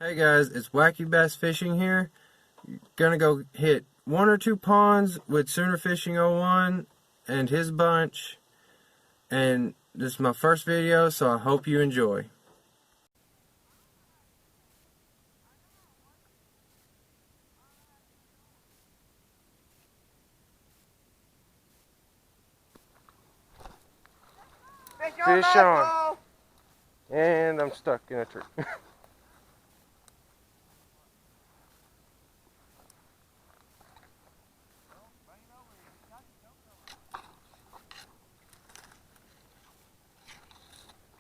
Hey guys, it's Wacky Bass Fishing here. Gonna go hit one or two ponds with Sooner Fishing 01 and his bunch. And this is my first video, so I hope you enjoy. Fish on. And I'm stuck in a tree.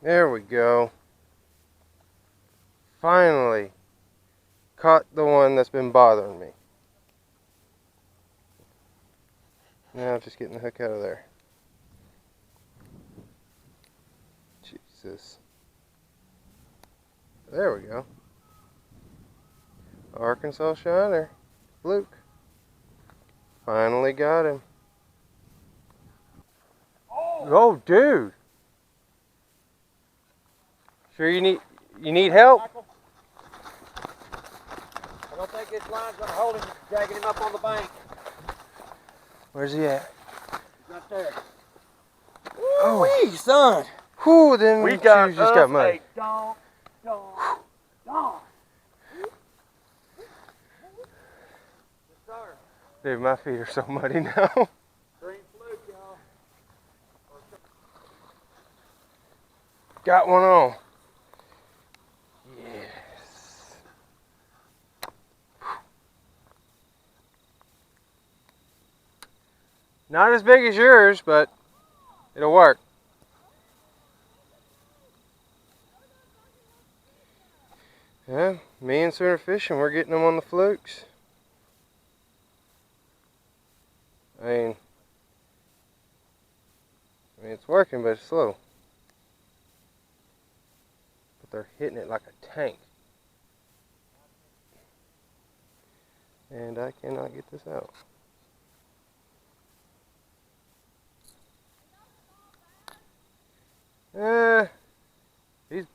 There we go. Finally caught the one that's been bothering me. Now I'm just getting the hook out of there. Jesus. There we go. Arkansas Fluke. Finally got him. Oh, dude. Sure you need help? I don't think this line's going to hold him, dragging him up on the bank. Where's he at? He's right there. Oh, son. Whew, then We got shoes just got muddy. Dong. Dude, my feet are so muddy now. Green fluke, y'all. Got one on. Yes. Not as big as yours, but it'll work. Yeah, me and Sooner Fishing, we're getting them on the flukes. I mean, it's working, but it's slow. But they're hitting it like a tank. And I cannot get this out. He's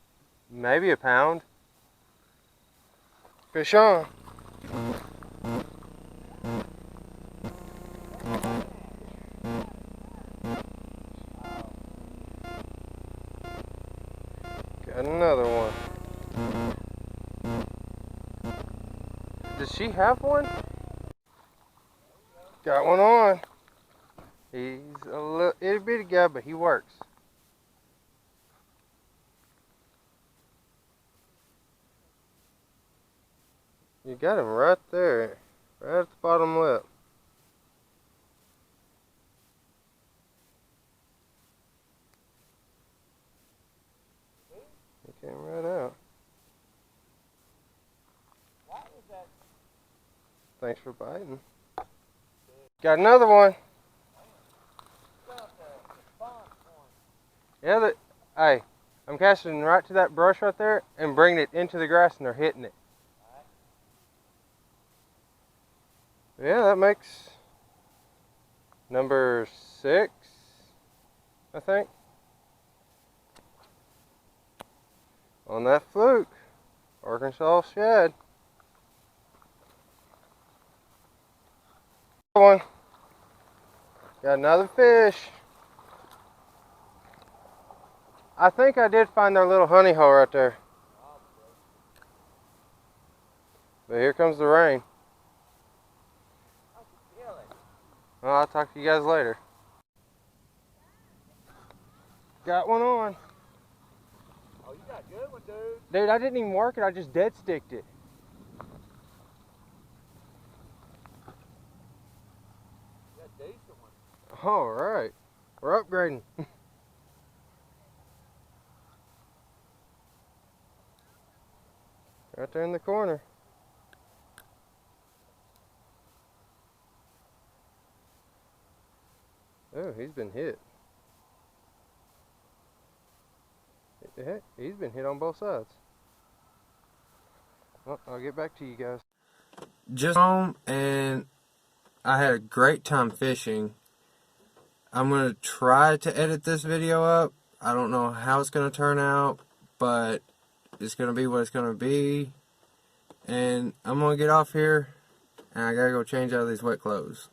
maybe a pound. Fish on. Got another one. Does she have one? Got one on. He's a little itty bitty guy, but he works. You got him right there, right at the bottom lip. He came right out. Thanks for biting. Got another one. Yeah, hey, I'm casting right to that brush right there and bringing it into the grass, and they're hitting it. Yeah, that makes number 6, I think. On that fluke, Arkansas shad. One. Got another fish. I think I did find their little honey hole right there. But here comes the rain. Well, I'll talk to you guys later. Got one on. Oh, you got a good one, dude. Dude, I didn't even work it. I just dead sticked it. You got a decent one. All right. We're upgrading. Right there in the corner. Oh, he's been hit. He's been hit on both sides. Well, I'll get back to you guys. Just home, and I had a great time fishing. I'm going to try to edit this video up. I don't know how it's going to turn out, but it's going to be what it's going to be. And I'm gonna get off here, and I gotta go change out of these wet clothes.